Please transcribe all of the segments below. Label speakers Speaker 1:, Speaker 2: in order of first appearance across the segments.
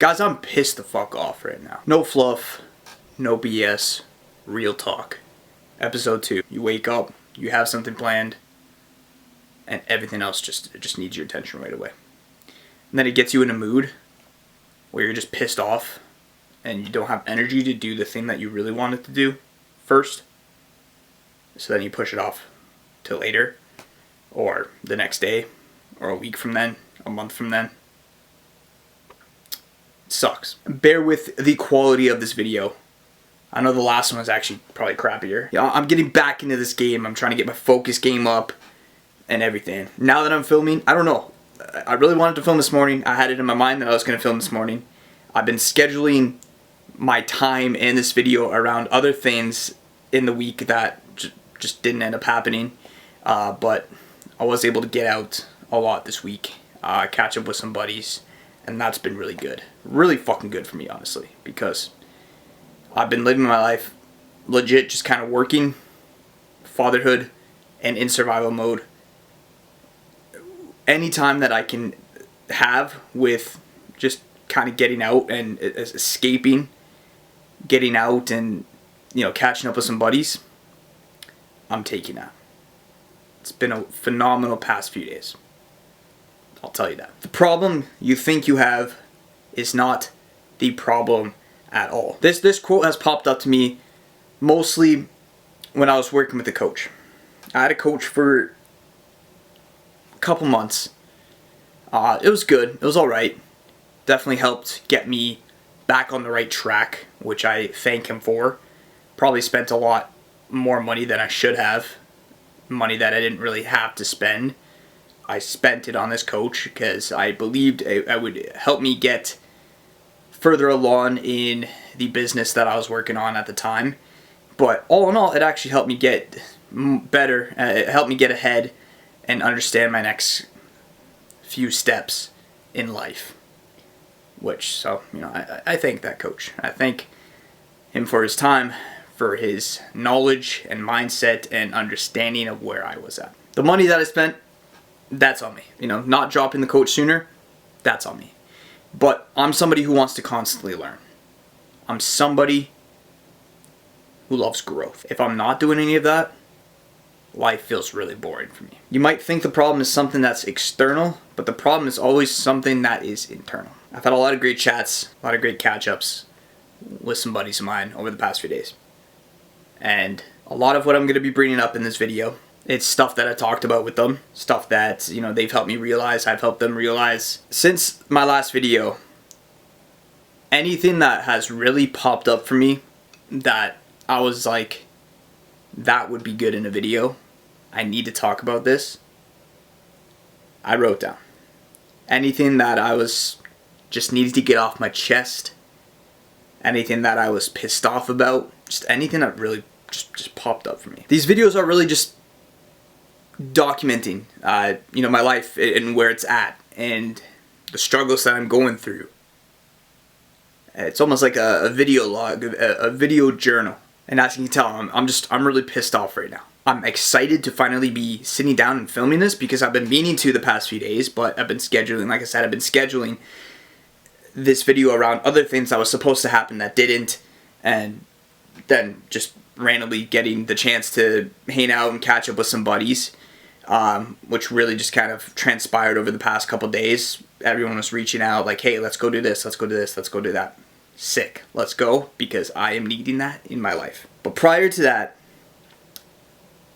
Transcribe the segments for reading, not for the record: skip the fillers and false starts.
Speaker 1: Guys, I'm pissed the fuck off right now. No fluff, no BS, real talk. Episode 2. You wake up, you have something planned, and everything else just needs your attention right away. And then it gets you in a mood where you're just pissed off and you don't have energy to do the thing that you really wanted to do first. So then you push it off till later, or the next day, or a week from then, a month from then. It sucks. Bear with the quality of this video. I know the last one was actually probably crappier. Yeah, I'm getting back into this game. I'm trying to get my focus game up and everything. Now that I'm filming, I don't know. I really wanted to film this morning. I had it in my mind that I was going to film this morning. I've been scheduling my time and this video around other things in the week that just didn't end up happening. But I was able to get out a lot this week, catch up with some buddies, and that's been really good. Really fucking good for me, honestly, because I've been living my life legit just kind of working, fatherhood, and in survival mode. Any time that I can have with just kind of getting out and escaping, getting out and, you know, catching up with some buddies, I'm taking that. It's been a phenomenal past few days. I'll tell you that. The problem you think you have is not the problem at all. This quote has popped up to me mostly when I was working with a coach. I had a coach for a couple months. It was good. It was alright. Definitely helped get me back on the right track, which I thank him for. Probably spent a lot more money than I should have. Money that I didn't really have to spend. I spent it on this coach because I believed it would help me get further along in the business that I was working on at the time. But all in all, it actually helped me get better. It helped me get ahead and understand my next few steps in life. Which, so, you know, I thank that coach. I thank him for his time, for his knowledge and mindset and understanding of where I was at. The money that I spent, that's on me. You know, not dropping the coach sooner, that's on me. But I'm somebody who wants to constantly learn. I'm somebody who loves growth. If I'm not doing any of that, life feels really boring for me. You might think the problem is something that's external, but the problem is always something that is internal. I've had a lot of great chats, a lot of great catch-ups with some buddies of mine over the past few days. And a lot of what I'm going to be bringing up in this video, it's stuff that I talked about with them, stuff that, you know, they've helped me realize, I've helped them realize. Since my last video, anything that has really popped up for me that I was like, that would be good in a video, I need to talk about this, I wrote down. Anything that I was just needed to get off my chest, anything that I was pissed off about, just anything that really just popped up for me. These videos are really just documenting, you know, my life and where it's at and the struggles that I'm going through. It's almost like a video log, a video journal. And as you can tell, I'm really pissed off right now. I'm excited to finally be sitting down and filming this because I've been meaning to the past few days, but I've been scheduling, like I said, I've been scheduling this video around other things that was supposed to happen that didn't, and then just randomly getting the chance to hang out and catch up with some buddies, which really just kind of transpired over the past couple days. Everyone was reaching out like, hey, let's go do this, let's go do this, let's go do that. Sick, let's go, because I am needing that in my life. But prior to that,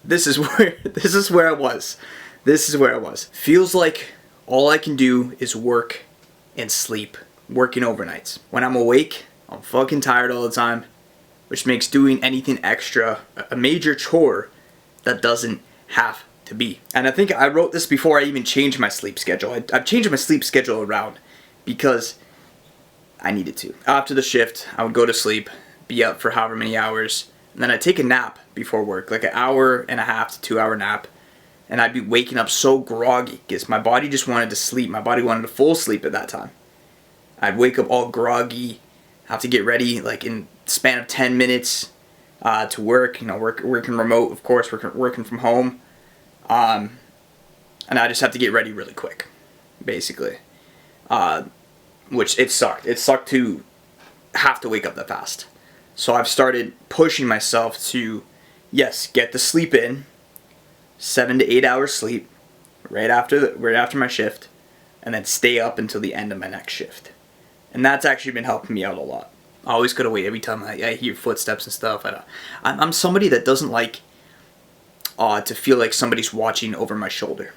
Speaker 1: this is where I was. This is where I was. Feels like all I can do is work and sleep, working overnights. When I'm awake, I'm fucking tired all the time, which makes doing anything extra a major chore that doesn't have to be. And I think I wrote this before I even changed my sleep schedule. I've changed my sleep schedule around because I needed to. After the shift, I would go to sleep, be up for however many hours, and then I'd take a nap before work, like an hour and a half to 2 hour nap. And I'd be waking up so groggy because my body just wanted to sleep. My body wanted a full sleep at that time. I'd wake up all groggy, have to get ready like in the span of 10 minutes to work. You know, working remote, of course, working from home. And I just have to get ready really quick, basically. which it sucked. It sucked to have to wake up that fast. So I've started pushing myself to, yes, get the sleep in, 7 to 8 hours sleep, right after my shift, and then stay up until the end of my next shift. And that's actually been helping me out a lot. I always gotta wait every time I hear footsteps and stuff. I'm somebody that doesn't like to feel like somebody's watching over my shoulder.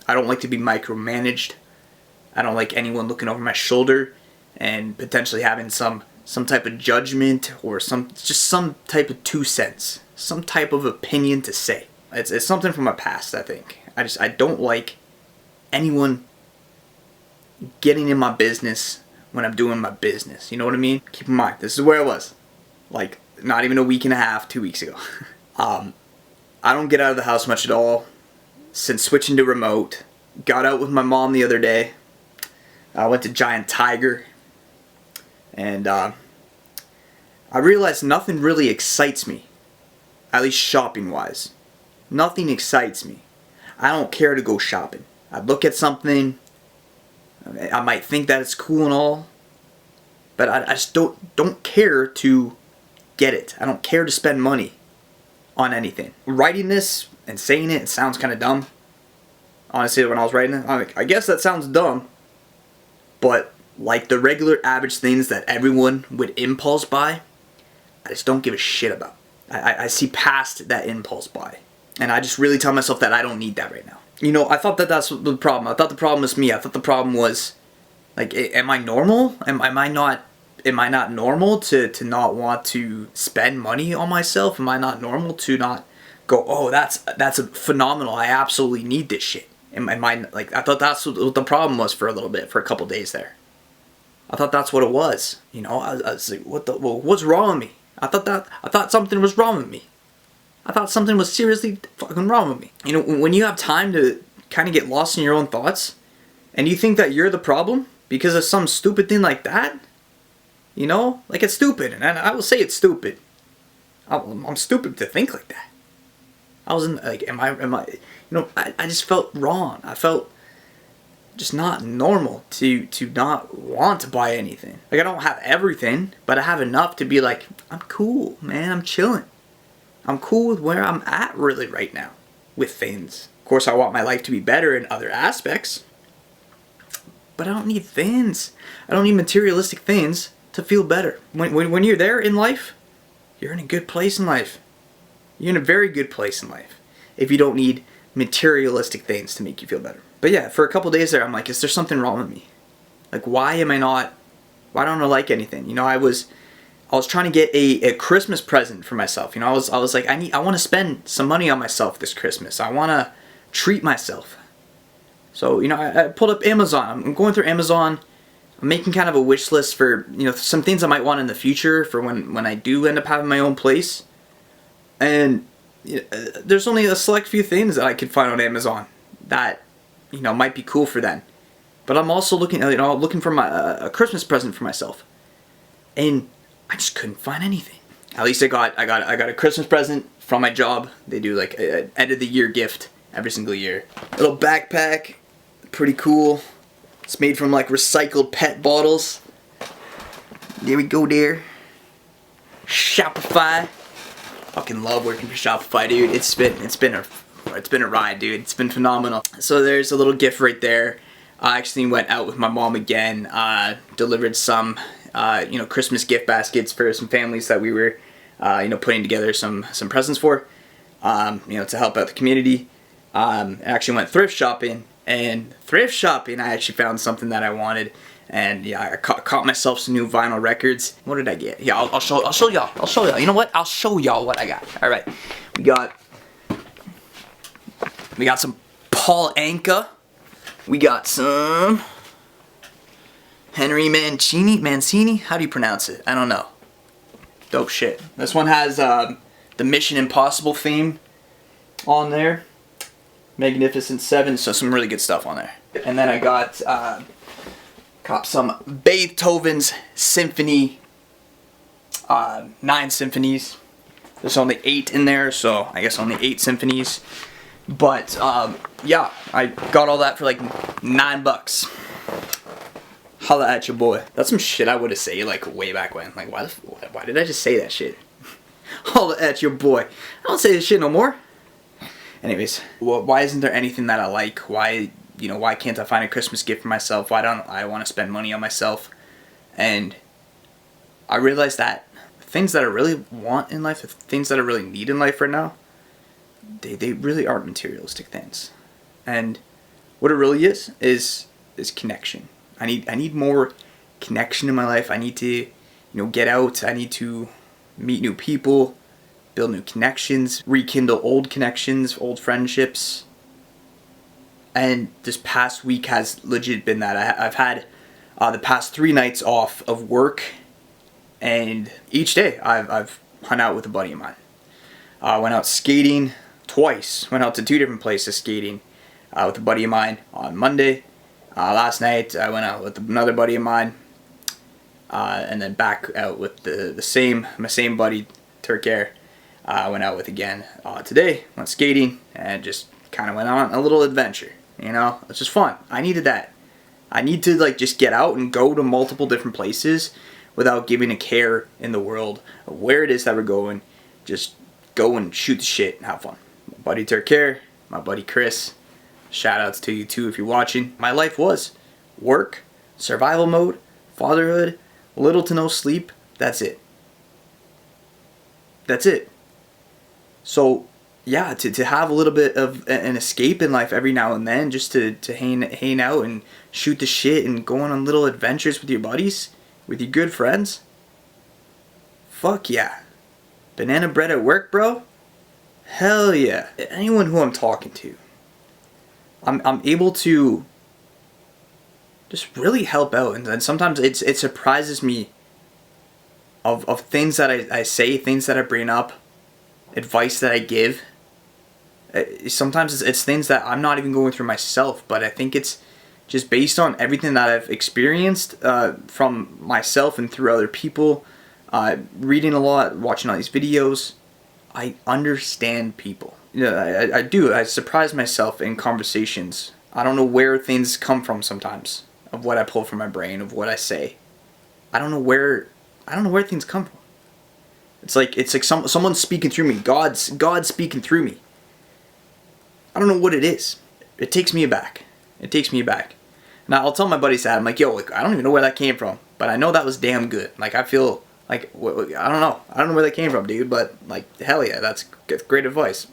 Speaker 1: I don't like to be micromanaged. I don't like anyone looking over my shoulder and potentially having some type of judgment or some type of 2 cents, some type of opinion to say. It's something from my past, I think. I don't like anyone getting in my business when I'm doing my business. You know what I mean? Keep in mind, this is where I was. Like, not even a week and a half, 2 weeks ago. I don't get out of the house much at all since switching to remote. Got out with my mom the other day. I went to Giant Tiger. And I realized nothing really excites me. At least shopping-wise. Nothing excites me. I don't care to go shopping. I look at something, I might think that it's cool and all, but I just don't care to get it. I don't care to spend money on anything. Writing this and saying it sounds kind of dumb. Honestly, when I was writing it, I'm like, I guess that sounds dumb, but like the regular average things that everyone would impulse buy, I just don't give a shit about. I see past that impulse buy. And I just really tell myself that I don't need that right now. You know, I thought that's the problem. I thought the problem was me. I thought the problem was, like, am I normal? Am I not normal to not want to spend money on myself? Am I not normal to not go, oh, that's a phenomenal. I absolutely need this shit. Am I, like, I thought that's what the problem was for a little bit, for a couple days there. I thought that's what it was. You know, I was like, what's wrong with me? I thought something was wrong with me. I thought something was seriously fucking wrong with me. You know, when you have time to kind of get lost in your own thoughts, and you think that you're the problem because of some stupid thing like that, you know, like, it's stupid, and I will say it's stupid. I'm stupid to think like that. I wasn't like, am I? You know, I just felt wrong. I felt just not normal to not want to buy anything. Like, I don't have everything, but I have enough to be like, I'm cool, man. I'm chilling. I'm cool with where I'm at really right now with things. Of course, I want my life to be better in other aspects, but I don't need things. I don't need materialistic things to feel better. When you're there in life, you're in a good place in life. You're in a very good place in life if you don't need materialistic things to make you feel better. But yeah, for a couple days there, I'm like, is there something wrong with me? Like, why don't I like anything? You know, I was trying to get a Christmas present for myself. You know, I was like, I want to spend some money on myself this Christmas. I want to treat myself. So, you know, I pulled up Amazon. I'm going through Amazon. I'm making kind of a wish list for, you know, some things I might want in the future for when I do end up having my own place. And you know, there's only a select few things that I could find on Amazon that, you know, might be cool for then. But I'm also looking for a Christmas present for myself. And I just couldn't find anything. At least I got a Christmas present from my job. They do like an end of the year gift every single year. Little backpack, pretty cool. It's made from like recycled PET bottles. There we go there. Shopify. Fucking love working for Shopify, dude. It's been a ride, dude. It's been phenomenal. So there's a little gift right there. I actually went out with my mom again. Delivered some Christmas gift baskets for some families that we were, putting together some presents for, to help out the community. I actually went thrift shopping, and I actually found something that I wanted, and yeah, I caught myself some new vinyl records. What did I get? Yeah, I'll show y'all. You know what? I'll show y'all what I got. All right, we got some Paul Anka. We got some Henry Mancini? How do you pronounce it? I don't know. Dope shit. This one has the Mission Impossible theme on there. Magnificent Seven, so some really good stuff on there. And then I got some Beethoven's Symphony, 9 symphonies. There's only 8 in there, so I guess only 8 symphonies. But yeah, I got all that for like $9. Holla at your boy. That's some shit I would have said like way back when. Like why did I just say that shit? Holla at your boy. I don't say this shit no more. Anyways, why isn't there anything that I like? Why can't I find a Christmas gift for myself? Why don't I want to spend money on myself? And I realized that things that I really want in life, the things that I really need in life right now, they really aren't materialistic things. And what it really is connection. I need more connection in my life. I need to, get out. I need to meet new people, build new connections, rekindle old connections, old friendships. And this past week has legit been that. I've had the past 3 nights off of work, and each day I've hung out with a buddy of mine. Went out skating twice. Went out to 2 different places skating with a buddy of mine on Monday. Last night I went out with another buddy of mine, and then back out with my same buddy, Turk Air. I went out with again today. Went skating and just kind of went on a little adventure. It's just fun. I needed that. I need to just get out and go to multiple different places without giving a care in the world of where it is that we're going. Just go and shoot the shit and have fun. My buddy Turk Air, my buddy Chris. Shout outs to you too if you're watching. My life was work, survival mode, fatherhood, little to no sleep. That's it. That's it. So yeah, to have a little bit of an escape in life every now and then, just to hang out and shoot the shit and go on little adventures with your buddies, with your good friends. Fuck yeah. Banana bread at work, bro? Hell yeah. Anyone who I'm talking to, I'm able to just really help out, and sometimes it surprises me of things that I say, things that I bring up, advice that I give. Sometimes it's things that I'm not even going through myself, but I think it's just based on everything that I've experienced from myself and through other people, reading a lot, watching all these videos. I understand people. I do. I surprise myself in conversations. I don't know where things come from sometimes, of what I pull from my brain, of what I say. I don't know where things come from. It's like someone's speaking through me. God's speaking through me. I don't know what it is. It takes me aback. Now I'll tell my buddies that. I'm like, yo, I don't even know where that came from, but I know that was damn good. Like, I feel like, I don't know where that came from, dude, but like, hell yeah, that's great advice.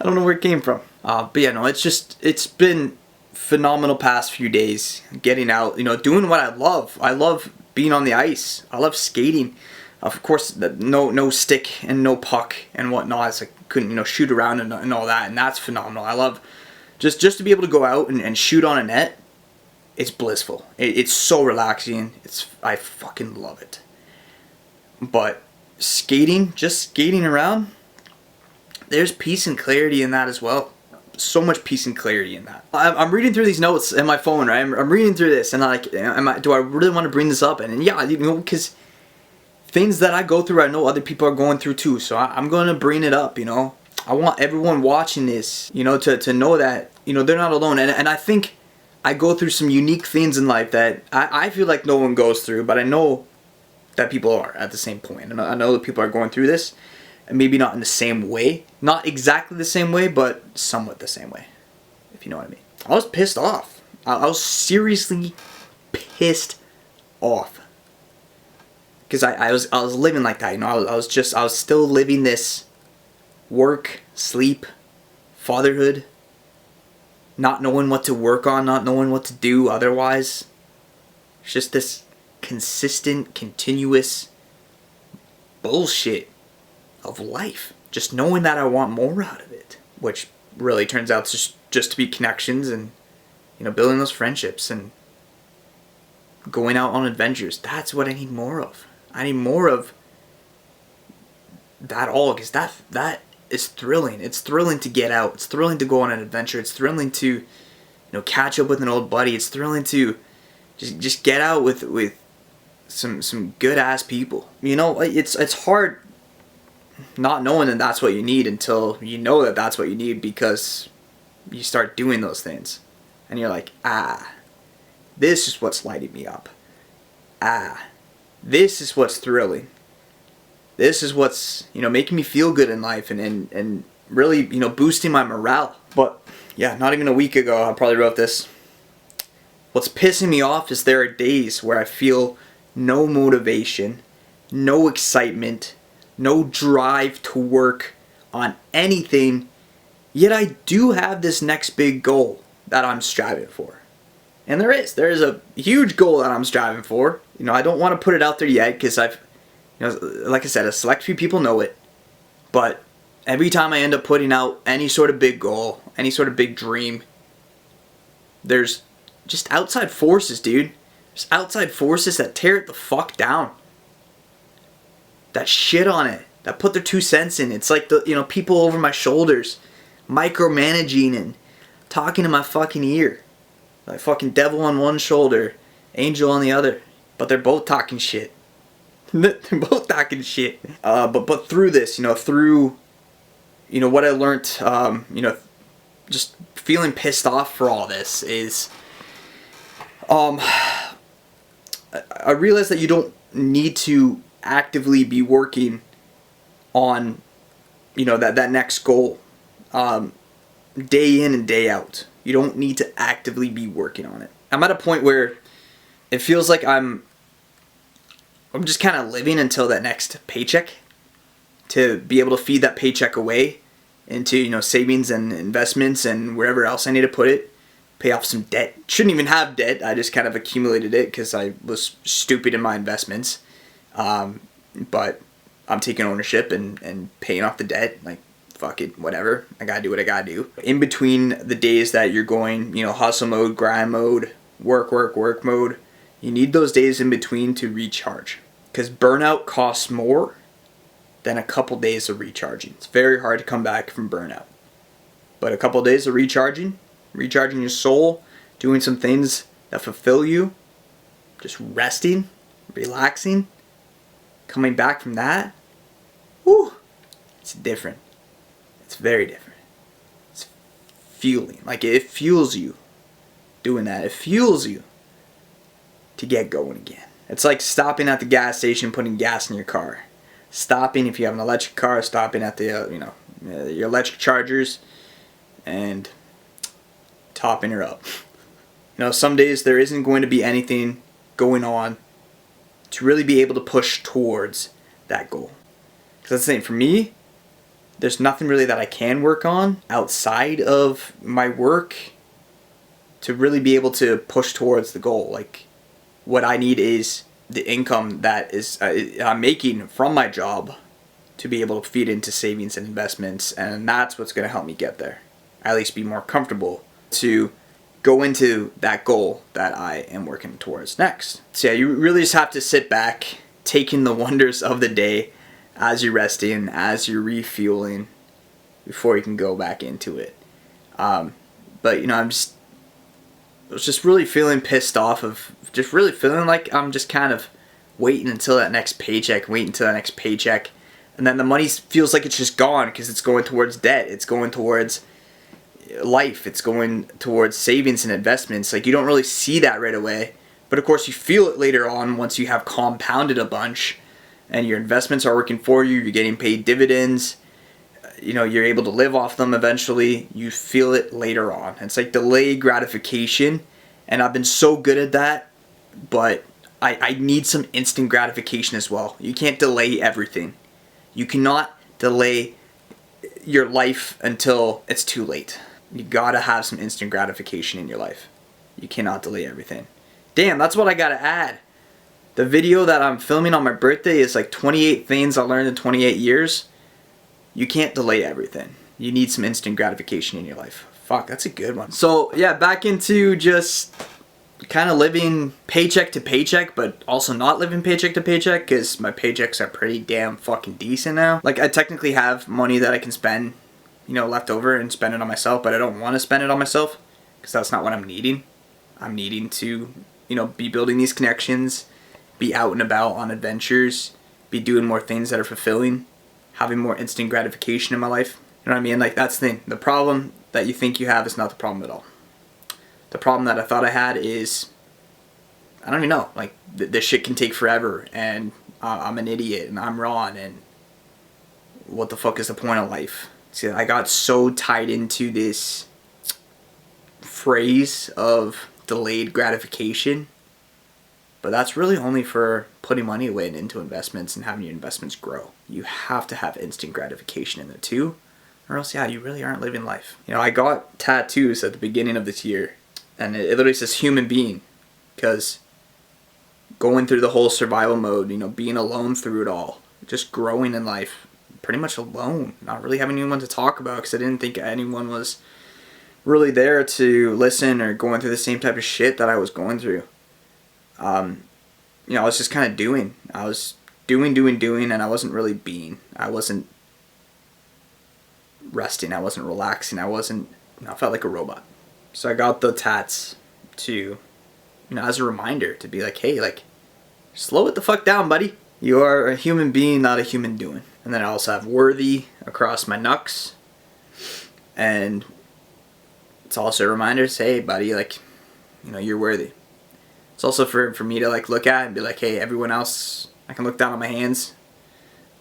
Speaker 1: I don't know where it came from. But yeah, no, it's been phenomenal past few days, getting out, doing what I love. I love being on the ice. I love skating. Of course, no stick and no puck and whatnot. So I couldn't, shoot around and all that, and that's phenomenal. I love just to be able to go out and shoot on a net. It's blissful. It's so relaxing. I fucking love it. But just skating around, there's peace and clarity in that as well. So much peace and clarity in that. I'm reading through these notes in my phone, right? I'm reading through this, and do I really want to bring this up? And yeah, because things that I go through, I know other people are going through too. So I'm going to bring it up, I want everyone watching this, to know that, they're not alone. And I think I go through some unique things in life that I feel like no one goes through, but I know that people are at the same point. And I know that people are going through this, and maybe not in the same way. Not exactly the same way, but somewhat the same way, if you know what I mean. I was pissed off. I was seriously pissed off. Because I was living like that, I was still living this work, sleep, fatherhood, not knowing what to work on, not knowing what to do otherwise. It's just this consistent, continuous bullshit of life. Just knowing that I want more out of it, which really turns out just to be connections and, building those friendships and going out on adventures. That's what I need more of. I need more of that all, because that is thrilling. It's thrilling to get out. It's thrilling to go on an adventure. It's thrilling to, catch up with an old buddy. It's thrilling to just get out with some good ass people. It's hard not knowing that that's what you need until you know that that's what you need, because you start doing those things and you're like, This is what's lighting me up. This is what's thrilling. This is what's, making me feel good in life and really, boosting my morale. But yeah, not even a week ago, I probably wrote this. What's pissing me off is there are days where I feel no motivation, no excitement, no drive to work on anything, yet I do have this next big goal that I'm striving for. And there is a huge goal that I'm striving for. I don't want to put it out there yet because like I said, a select few people know it. But every time I end up putting out any sort of big goal, any sort of big dream, there's just outside forces, dude. There's outside forces that tear it the fuck down. That shit on it. That put their 2 cents in. It's like the people over my shoulders micromanaging and talking in my fucking ear. Like fucking devil on one shoulder, angel on the other. But they're both talking shit. They're both talking shit. But through this, through what I learned, just feeling pissed off for all this is, I realized that you don't need to actively be working on, that next goal, day in and day out. You don't need to actively be working on it. I'm at a point where it feels like I'm just kind of living until that next paycheck, to be able to feed that paycheck away into, savings and investments and wherever else I need to put it, pay off some debt. Shouldn't even have debt. I just kind of accumulated it because I was stupid in my investments. But I'm taking ownership and paying off the debt. Like, fuck it, whatever. I gotta do what I gotta do. In between the days that you're going, hustle mode, grind mode, work mode, you need those days in between to recharge. Because burnout costs more than a couple days of recharging. It's very hard to come back from burnout. But a couple days of recharging your soul, doing some things that fulfill you, just resting, relaxing, coming back from that, whew, it's different. It's very different. It's fueling. Like, it fuels you doing that. It fuels you to get going again. It's like stopping at the gas station, putting gas in your car. Stopping, if you have an electric car, stopping at the, your electric chargers and topping her up. Some days there isn't going to be anything going on to really be able to push towards that goal. Because that's the thing, for me, there's nothing really that I can work on outside of my work to really be able to push towards the goal. Like, what I need is the income that is I'm making from my job to be able to feed into savings and investments, and that's what's going to help me get there. At least be more comfortable to go into that goal that I am working towards next. So yeah, you really just have to sit back, take in the wonders of the day as you're resting, as you're refueling, before you can go back into it. But I was just really feeling pissed off of just really feeling like I'm just kind of waiting until that next paycheck, and then the money feels like it's just gone because it's going towards debt, it's going towards life, it's going towards savings and investments. Like, you don't really see that right away, but of course you feel it later on once you have compounded a bunch and your investments are working for you, you're getting paid dividends, you're able to live off them eventually. You feel it later on. It's like delayed gratification, and I've been so good at that, but I need some instant gratification as well. You can't delay everything. You cannot delay your life until it's too late. You gotta have some instant gratification in your life. You cannot delay everything. Damn, that's what I gotta add. The video that I'm filming on my birthday is like 28 things I learned in 28 years. You can't delay everything. You need some instant gratification in your life. Fuck, that's a good one. So yeah, back into just kind of living paycheck to paycheck, but also not living paycheck to paycheck, because my paychecks are pretty damn fucking decent now. Like, I technically have money that I can spend, left over and spend it on myself, but I don't want to spend it on myself because that's not what I'm needing. I'm needing to, be building these connections, be out and about on adventures, be doing more things that are fulfilling, having more instant gratification in my life. You know what I mean? Like, that's the thing. The problem that you think you have is not the problem at all. The problem that I thought I had is I don't even know. Like, this shit can take forever, and I'm an idiot, and I'm wrong, and what the fuck is the point of life? See, I got so tied into this phrase of delayed gratification, but that's really only for putting money away into investments and having your investments grow. You have to have instant gratification in there too, or else, yeah, you really aren't living life. You know, I got tattoos at the beginning of this year, and it literally says human being, because going through the whole survival mode, you know, being alone through it all, just growing in life, pretty much alone, not really having anyone to talk about, because I didn't think anyone was really there to listen or going through the same type of shit that I was going through. You know, I was just kind of doing. I was doing, and I wasn't really being. I wasn't resting. I wasn't relaxing. I felt like a robot. So I got the tats to, you know, as a reminder to be like, hey, like, slow it the fuck down, buddy. You are a human being, not a human doing. And then I also have worthy across my knucks. And it's also a reminder to say, hey, buddy, like, you know, you're worthy. It's also for me to, like, look at and be like, hey, everyone else, I can look down on my hands,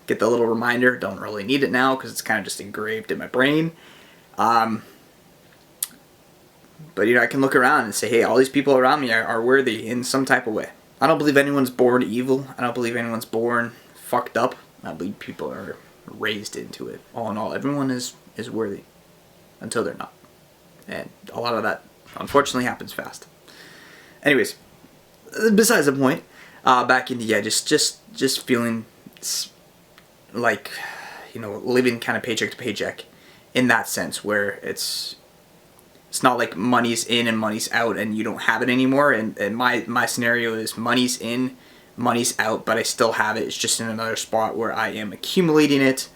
Speaker 1: get the little reminder. Don't really need it now because it's kind of just engraved in my brain. But, you know, I can look around and say, hey, all these people around me are worthy in some type of way. I don't believe anyone's born evil. I don't believe anyone's born fucked up. I believe people are raised into it. All in all, everyone is worthy until they're not. And a lot of that, unfortunately, happens fast. Anyways, besides the point, back into, yeah, just feeling like, you know, living kind of paycheck to paycheck in that sense, where it's not like money's in and money's out and you don't have it anymore. And my scenario is money's in, money's out, but I still have it. It's just in another spot where I am accumulating it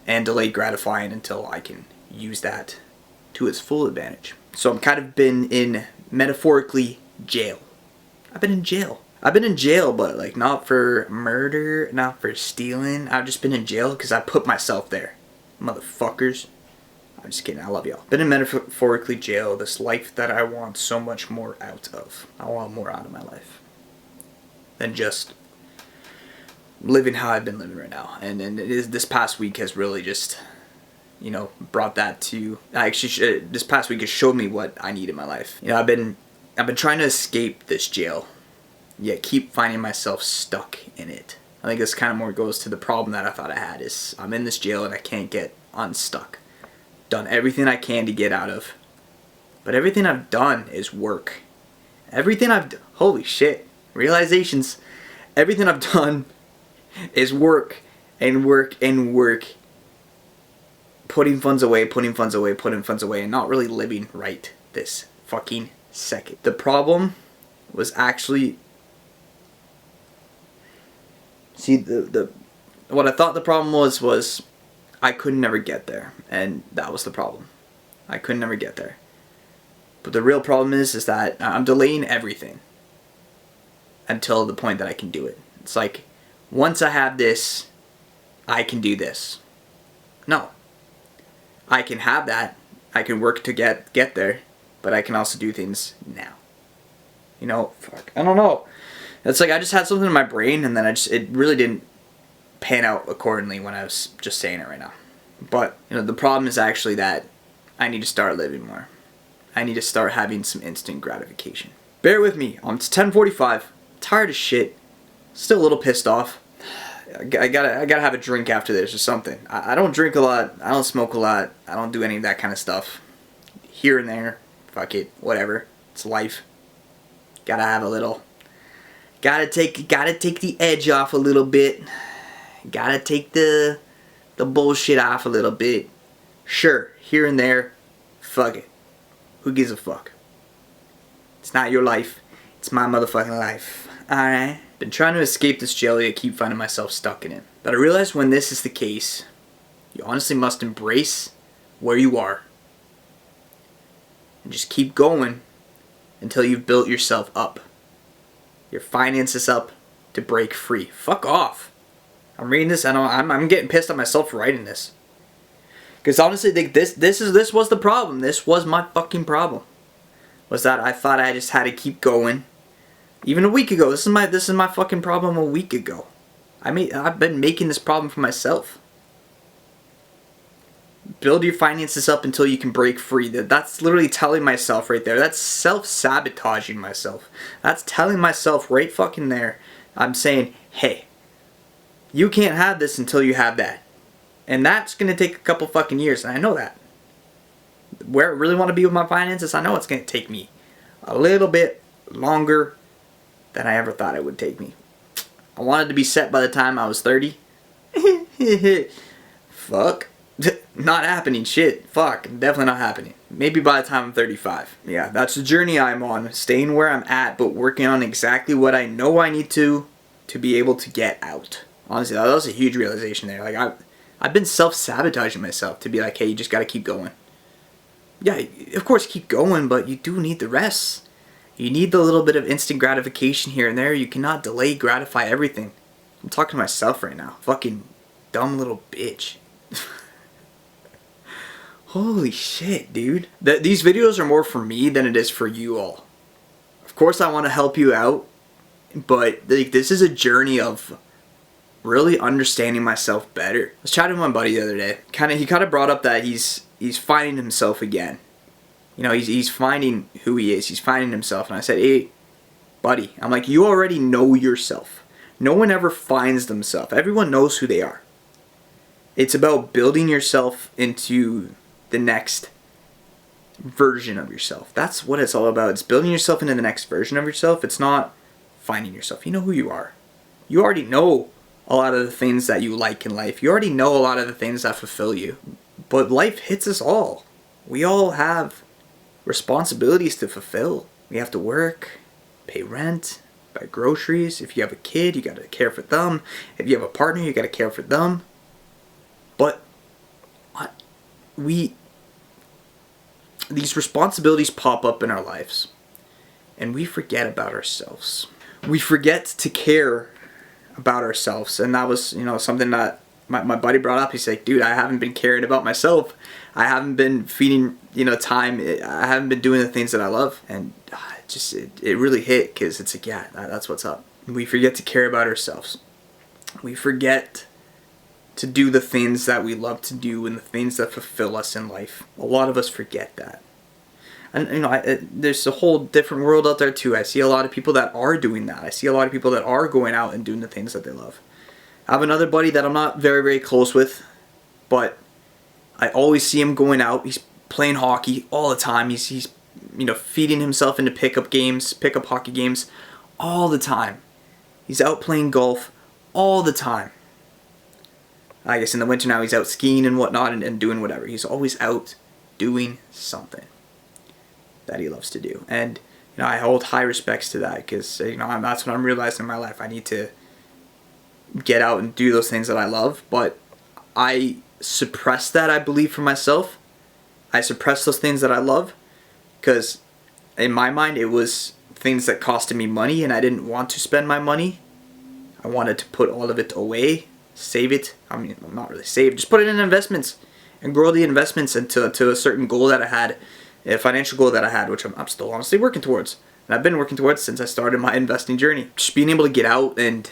Speaker 1: and delayed gratifying until I can use that to its full advantage. So I'm kind of been in, metaphorically, jail. I've been in jail, but like not for murder, not for stealing. I've just been in jail because I put myself there. Motherfuckers. I'm just kidding, I love y'all. Been in metaphorically jail, this life that I want so much more out of. I want more out of my life than just living how I've been living right now. And this past week has really just, you know, brought that to, this past week has showed me what I need in my life. You know, I've been trying to escape this jail, yet keep finding myself stuck in it. I think this kind of more goes to the problem that I thought I had, is I'm in this jail and I can't get unstuck. Done everything I can to get out of, but everything I've done is work. Holy shit, realizations. Everything I've done is work and work and work. Putting funds away, and not really living right this fucking second. The problem was actually, see, what I thought the problem was I could never get there, and that was the problem. I could never get there. But the real problem is that I'm delaying everything until the point that I can do it. It's like, once I have this, I can do this. No. I can have that. I can work to get there, but I can also do things now. You know, fuck, I don't know. It's like I just had something in my brain, and then it really didn't pan out accordingly when I was just saying it right now. But, you know, the problem is actually that I need to start living more. I need to start having some instant gratification. Bear with me. It's 10:45. Tired as shit. Still a little pissed off. I gotta have a drink after this or something. I don't drink a lot. I don't smoke a lot. I don't do any of that kind of stuff. Here and there. Fuck it. Whatever. It's life. Gotta have a little. Gotta take the edge off a little bit. Gotta take the bullshit off a little bit. Sure, here and there. Fuck it. Who gives a fuck? It's not your life. It's my motherfucking life. Alright? Been trying to escape this jail, yet keep finding myself stuck in it. But I realize when this is the case, you honestly must embrace where you are. And just keep going until you've built yourself up. Your finances up to break free. Fuck off. I'm reading this, I'm getting pissed at myself for writing this. Because honestly, this was the problem. This was my fucking problem. Was that I thought I just had to keep going Even a week ago. This is my fucking problem a week ago. I've been making this problem for myself. Build your finances up until you can break free. That's literally telling myself right there. That's self-sabotaging myself. That's telling myself right fucking there. I'm saying, hey, you can't have this until you have that. And that's going to take a couple fucking years, and I know that. Where I really want to be with my finances, I know it's going to take me a little bit longer than I ever thought it would take me. I wanted to be set by the time I was 30. Fuck. Not happening. Shit. Fuck. Definitely not happening. Maybe by the time I'm 35. Yeah, that's the journey I'm on. Staying where I'm at, but working on exactly what I know I need to be able to get out. Honestly, that was a huge realization there. Like, I've been self-sabotaging myself to be like, hey, you just gotta keep going. Yeah, of course keep going, but you do need the rest. You need the little bit of instant gratification here and there. You cannot delay gratify everything. I'm talking to myself right now. Fucking dumb little bitch. Holy shit, dude. These videos are more for me than it is for you all. Of course I want to help you out, but like, this is a journey of really understanding myself better. I was chatting with my buddy the other day. He kind of brought up that he's finding himself again. You know, he's finding who he is. He's finding himself. And I said, hey, buddy, I'm like, you already know yourself. No one ever finds themselves. Everyone knows who they are. It's about building yourself into the next version of yourself. That's what it's all about. It's building yourself into the next version of yourself. It's not finding yourself. You know who you are. You already know a lot of the things that you like in life. You already know a lot of the things that fulfill you. But life hits us all. We all have responsibilities to fulfill. We have to work, pay rent, buy groceries. If you have a kid, you got to care for them. If you have a partner, you got to care for them. But these responsibilities pop up in our lives, and we forget about ourselves. We forget to care about ourselves, and that was, you know, something that my buddy brought up. He's like, dude, I haven't been caring about myself. I haven't been feeding, you know, time. I haven't been doing the things that I love, and it really hit, because it's like, yeah, that's what's up. We forget to care about ourselves. We forget to do the things that we love to do and the things that fulfill us in life. A lot of us forget that. And, you know, there's a whole different world out there too. I see a lot of people that are doing that. I see a lot of people that are going out and doing the things that they love. I have another buddy that I'm not very, very close with, but I always see him going out. He's playing hockey all the time. He's you know, feeding himself into pickup hockey games all the time. He's out playing golf all the time. I guess in the winter now he's out skiing and whatnot and doing whatever. He's always out doing something that he loves to do. And, you know, I hold high respects to that, because, you know, that's what I'm realizing in my life. I need to get out and do those things that I love. But I suppress that, I believe, for myself. I suppress those things that I love because in my mind it was things that costed me money, and I didn't want to spend my money. I wanted to put all of it away, save it. I mean, not really save, just put it in investments and grow the investments into a certain goal that I had, a financial goal that I had, which I'm still honestly working towards. And I've been working towards since I started my investing journey. Just being able to get out and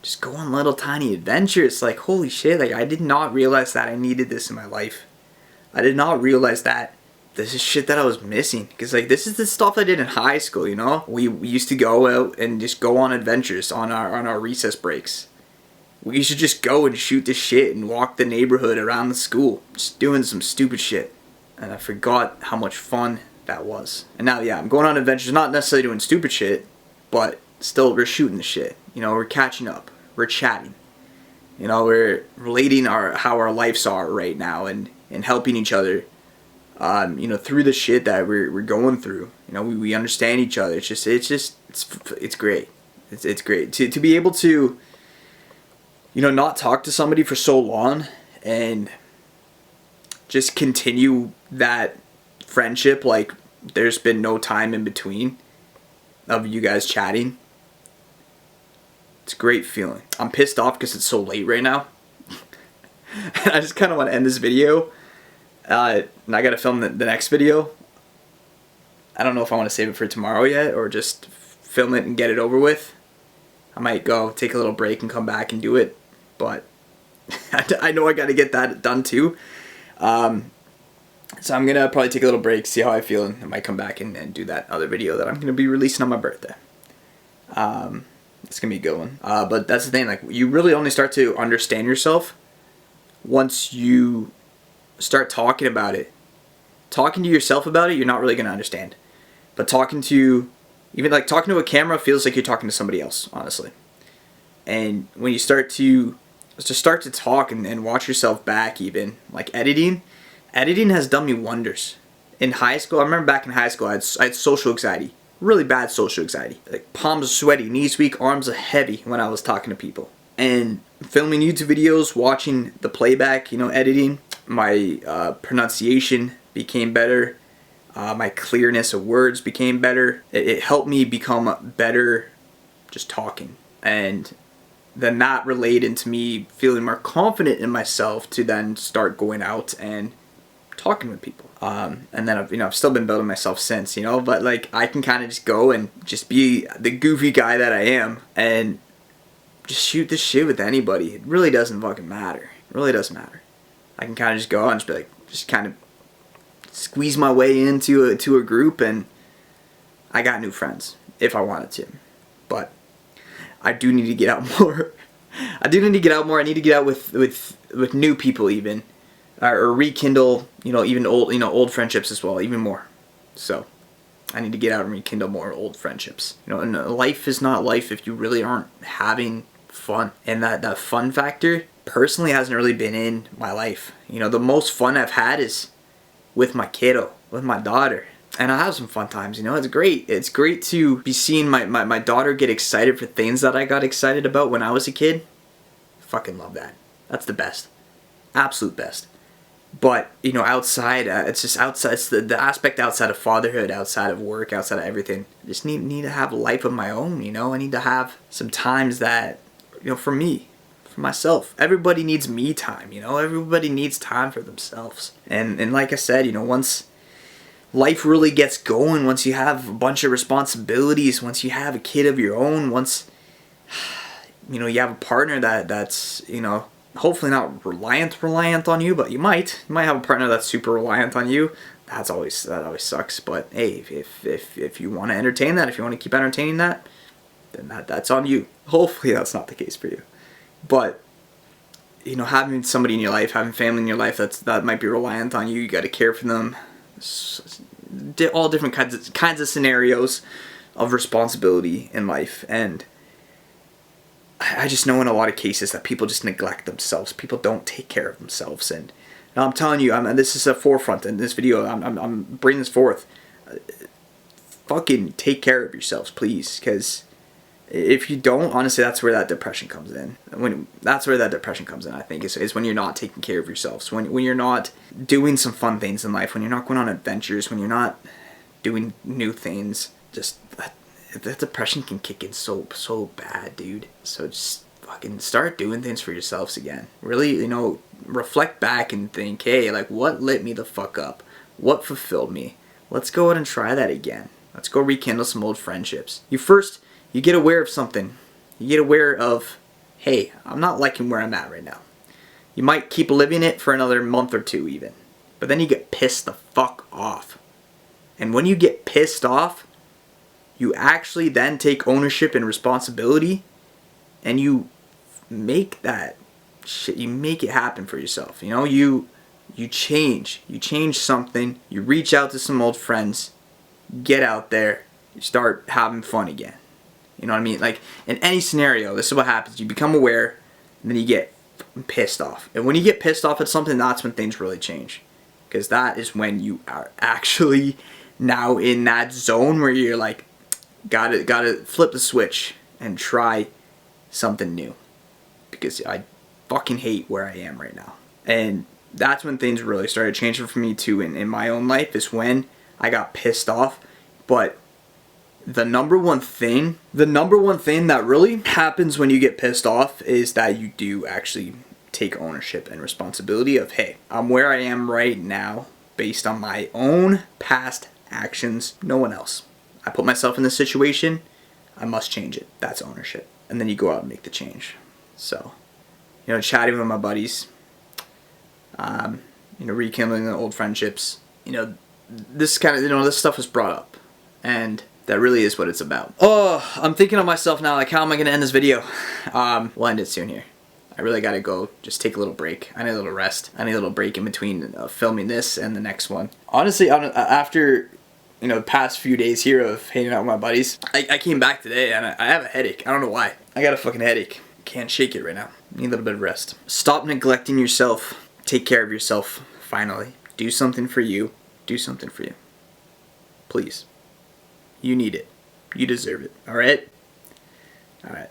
Speaker 1: just go on little tiny adventures. Like, holy shit, like, I did not realize that I needed this in my life. I did not realize that this is shit that I was missing. Because, like, this is the stuff I did in high school, you know? We used to go out and just go on adventures on our recess breaks. We used to just go and shoot the shit and walk the neighborhood around the school. Just doing some stupid shit. And I forgot how much fun that was. And now, yeah, I'm going on adventures, not necessarily doing stupid shit, but still, we're shooting the shit. You know, we're catching up. We're chatting. You know, we're relating how our lives are right now and helping each other, you know, through the shit that we're going through. You know, we understand each other. It's great. It's great to be able to, you know, not talk to somebody for so long and just continue that friendship like there's been no time in between of you guys chatting. It's a great feeling. I'm pissed off because it's so late right now. And I just kind of want to end this video. And I got to film the next video. I don't know if I want to save it for tomorrow yet or just film it and get it over with. I might go take a little break and come back and do it, but I know I got to get that done too. So I'm gonna probably take a little break, see how I feel, and I might come back and do that other video that I'm gonna be releasing on my birthday. It's gonna be a good one. But that's the thing, like, you really only start to understand yourself once you start talking about it. Talking to yourself about it, you're not really gonna understand. But talking to a camera feels like you're talking to somebody else, honestly. And when you start to talk and watch yourself back, even like editing has done me wonders. In high school, I remember back in high school, I had social anxiety, really bad social anxiety. Like, palms sweaty, knees weak, arms heavy when I was talking to people. And filming YouTube videos, watching the playback, editing, my pronunciation became better. My clearness of words became better. It helped me become better just talking. And then that related into me feeling more confident in myself to then start going out and talking with people. And then I've still been building myself since, but like, I can kind of just go and just be the goofy guy that I am and just shoot the shit with anybody. It really doesn't fucking matter. It really doesn't matter. I can kind of just go out and just be like, just kind of squeeze my way into a group, and I got new friends if I wanted to. But I do need to get out more. I need to get out with new people, even, or rekindle, even old friendships as well, even more. So I need to get out and rekindle more old friendships. And life is not life if you really aren't having fun. And that fun factor personally hasn't really been in my life. The most fun I've had is with my kiddo, with my daughter. And I have some fun times, it's great. It's great to be seeing my daughter get excited for things that I got excited about when I was a kid. Fucking love that. That's the best. Absolute best. But, outside, it's just outside, it's the aspect outside of fatherhood, outside of work, outside of everything. I just need to have a life of my own, I need to have some times that, for me, for myself. Everybody needs me time, everybody needs time for themselves. And like I said, once life really gets going, once you have a bunch of responsibilities, once you have a kid of your own, once, you have a partner that's, hopefully not reliant on you, but you might have a partner that's super reliant on you. That always sucks. But hey, if you want to entertain that, if you want to keep entertaining that, then that's on you. Hopefully that's not the case for you. But having somebody in your life, having family in your life that might be reliant on you, you got to care for them. All different kinds of scenarios of responsibility in life. And I just know in a lot of cases that people just neglect themselves. People don't take care of themselves. And I'm telling you, this is a forefront in this video. I'm bringing this forth. Fucking take care of yourselves, please. Because if you don't, honestly, that's where that depression comes in. I think, is when you're not taking care of yourselves. When you're not doing some fun things in life. When you're not going on adventures. When you're not doing new things. Just that depression can kick in so bad, dude. So just fucking start doing things for yourselves again. Really, reflect back and think, hey, like, what lit me the fuck up? What fulfilled me? Let's go out and try that again. Let's go rekindle some old friendships. You get aware of something. You get aware of, hey, I'm not liking where I'm at right now. You might keep living it for another month or two even. But then you get pissed the fuck off. And when you get pissed off, you actually then take ownership and responsibility, and you make that shit, you make it happen for yourself. You change something, you reach out to some old friends, get out there, you start having fun again. You know what I mean? Like, in any scenario, this is what happens. You become aware, and then you get pissed off. And when you get pissed off at something, that's when things really change. Because that is when you are actually now in that zone where you're like, gotta flip the switch and try something new. Because I fucking hate where I am right now. And that's when things really started changing for me too in my own life, is when I got pissed off. But the number one thing that really happens when you get pissed off is that you do actually take ownership and responsibility of, hey, I'm where I am right now based on my own past actions, no one else. I put myself in this situation, I must change it. That's ownership. And then you go out and make the change. So, you know, chatting with my buddies, you know, rekindling the old friendships, you know, this kind of, you know, this stuff was brought up, and that really is what it's about. Oh, I'm thinking of myself now, like, how am I gonna end this video? We'll end it soon here. I really gotta go just take a little break. I need a little rest. I need a little break in between filming this and the next one. Honestly, after, you know, the past few days here of hanging out with my buddies, I came back today and I have a headache. I don't know why. I got a fucking headache. Can't shake it right now. Need a little bit of rest. Stop neglecting yourself. Take care of yourself, finally. Do something for you. Do something for you. Please. You need it. You deserve it. Alright? Alright.